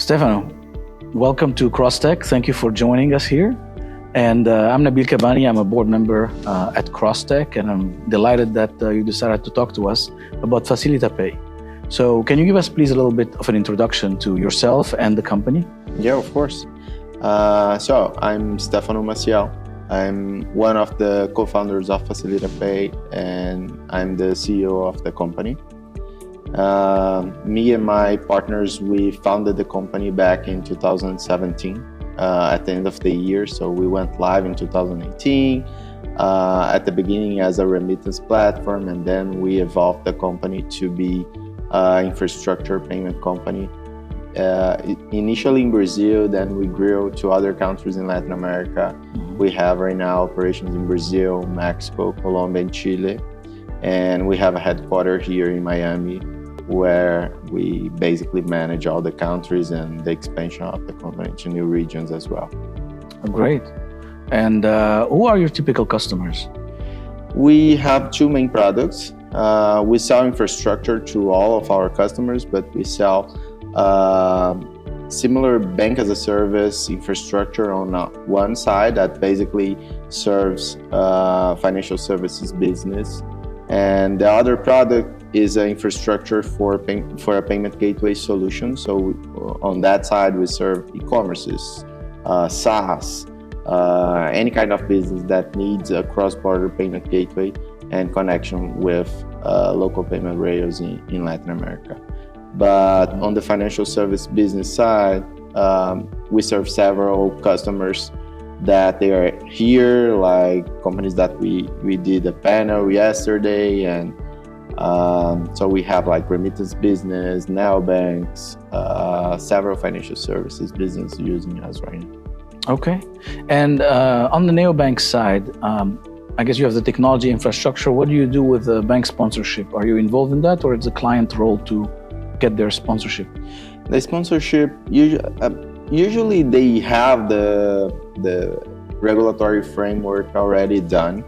Stephano, welcome to CrossTech. Thank you for joining us here. And I'm Nabil Kabani. I'm a board member at CrossTech, and I'm delighted that you decided to talk to us about FacilitaPay. So can you give us, please, a little bit of an introduction to yourself and the company? Yeah, of course. So I'm Stephano Maciel. I'm one of the co-founders of FacilitaPay, and I'm the CEO of the company. Me and my partners, we founded the company back in 2017 at the end of the year. So we went live in 2018 at the beginning as a remittance platform, and then we evolved the company to be infrastructure payment company. Initially in Brazil, then we grew to other countries in Latin America. We have right now operations in Brazil, Mexico, Colombia, and Chile. And we have a headquarters here in Miami, where we basically manage all the countries and the expansion of the company to new regions as well. Great. And who are your typical customers? We have two main products. We sell infrastructure to all of our customers, but we sell similar bank as a service infrastructure on one side that basically serves financial services business. And the other product is an infrastructure for a payment gateway solution. So on that side, we serve e-commerces, SaaS, any kind of business that needs a cross-border payment gateway and connection with local payment rails in Latin America. But on the financial service business side, we serve several customers that they are here, like companies that we did a panel yesterday, and so we have like remittance business, neobanks, several financial services business using us right now. Okay. And on the neobank side, I guess you have the technology infrastructure. What do you do with the bank sponsorship? Are you involved in that, or it's a client role to get their sponsorship? The sponsorship, usually they have the regulatory framework already done.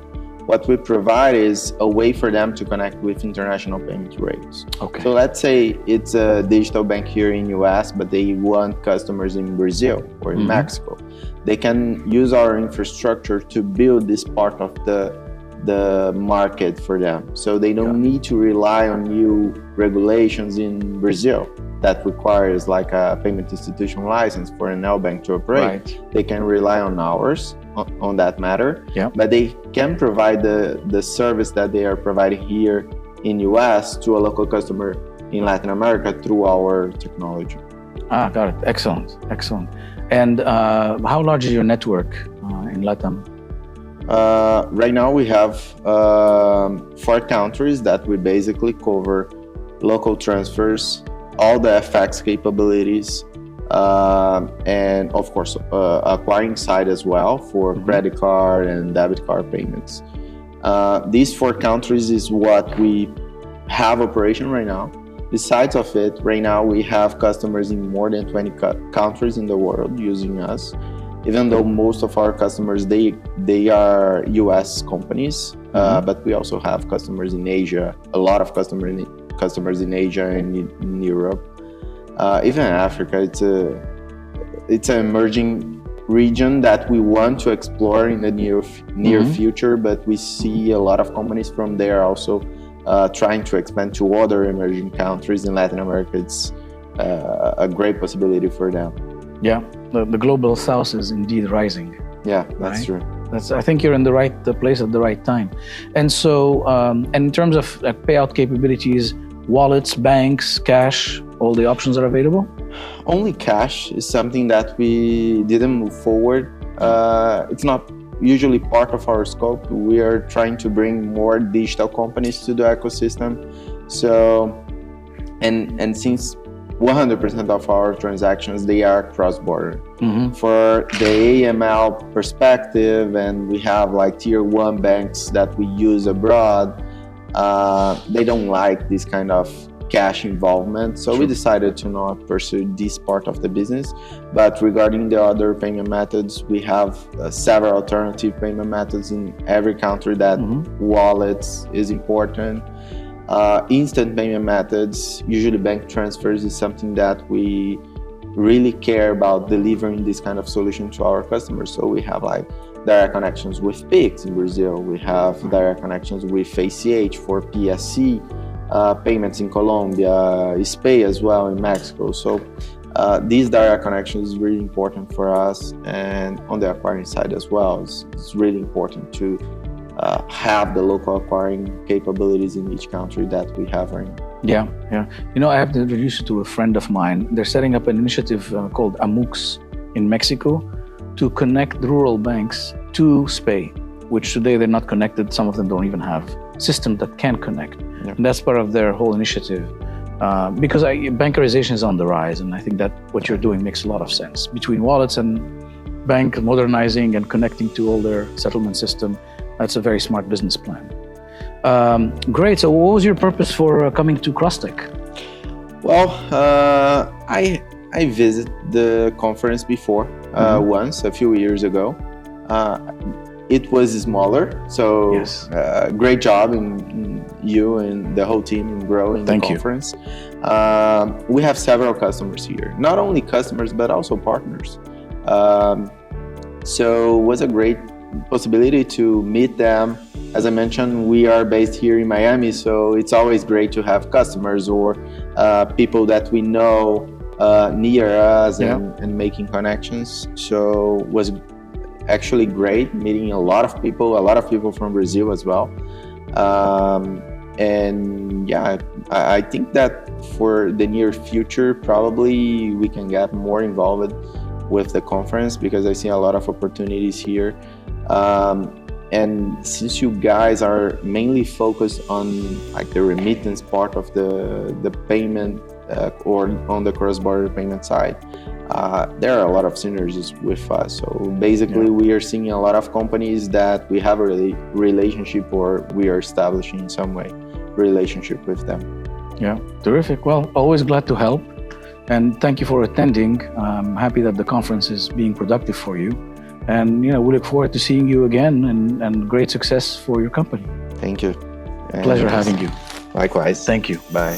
What we provide is a way for them to connect with international payment rails. Okay. So let's say it's a digital bank here in US, but they want customers in Brazil or in Mexico. They can use our infrastructure to build this part of the market for them. So they don't need to rely on new regulations in Brazil that requires like a payment institution license for a neobank to operate. Right. They can rely on ours on that matter, but they can provide the service that they are providing here in US to a local customer in Latin America through our technology. Got it. Excellent. And how large is your network in Latam? Right now we have 4 countries that we basically cover local transfers, all the FX capabilities, and of course acquiring side as well for credit card and debit card payments. These 4 countries is what we have operation right now. Besides of it, right now we have customers in more than 20 countries in the world using us. Even though most of our customers, they are US companies, but we also have customers in Asia, a lot of customers in Asia and in Europe. Even Africa, it's an emerging region that we want to explore in the near future, but we see a lot of companies from there also trying to expand to other emerging countries in Latin America. It's a great possibility for them. Yeah, the global south is indeed rising. Yeah, that's true. I think you're in the right place at the right time. And so, and in terms of payout capabilities, wallets, banks, cash, all the options are available? Only cash is something that we didn't move forward. It's not usually part of our scope. We are trying to bring more digital companies to the ecosystem. So, and since 100% of our transactions, they are cross-border. For the AML perspective, and we have like tier 1 banks that we use abroad, they don't like this kind of cash involvement. So we decided to not pursue this part of the business. But regarding the other payment methods, we have several alternative payment methods in every country that wallets is important. Instant payment methods, usually bank transfers, is something that we really care about delivering this kind of solution to our customers. So we have like direct connections with Pix in Brazil. We have direct connections with ACH for PSC payments in Colombia, SPAY as well in Mexico. So these direct connections is really important for us, and on the acquiring side as well, it's really important to have the local acquiring capabilities in each country that we have right now. Yeah. You know, I have to introduce you to a friend of mine. They're setting up an initiative called AMUX in Mexico to connect rural banks to SPAY, which today they're not connected. Some of them don't even have systems that can connect. Yeah. And that's part of their whole initiative. Because bankerization is on the rise, and I think that what you're doing makes a lot of sense. Between wallets and bank modernizing and connecting to all their settlement system, that's a very smart business plan. Great. So what was your purpose for coming to CrossTech? Well, I visited the conference before once, a few years ago. It was smaller, so yes. Great job in you and the whole team in growing the conference. We have several customers here, not only customers, but also partners. So it was a great possibility to meet them. As I mentioned, we are based here in Miami, so it's always great to have customers or people that we know near us and making connections. So it was actually great meeting a lot of people from Brazil as well. And yeah, I think that for the near future, probably we can get more involved with the conference because I see a lot of opportunities here. And since you guys are mainly focused on like the remittance part of the payment or on the cross-border payment side, there are a lot of synergies with us. So basically we are seeing a lot of companies that we have a relationship or we are establishing in some way relationship with them. Yeah, terrific. Well, always glad to help. And thank you for attending. I'm happy that the conference is being productive for you. And we look forward to seeing you again and great success for your company. Thank you. Pleasure having you. Likewise. Thank you. Bye.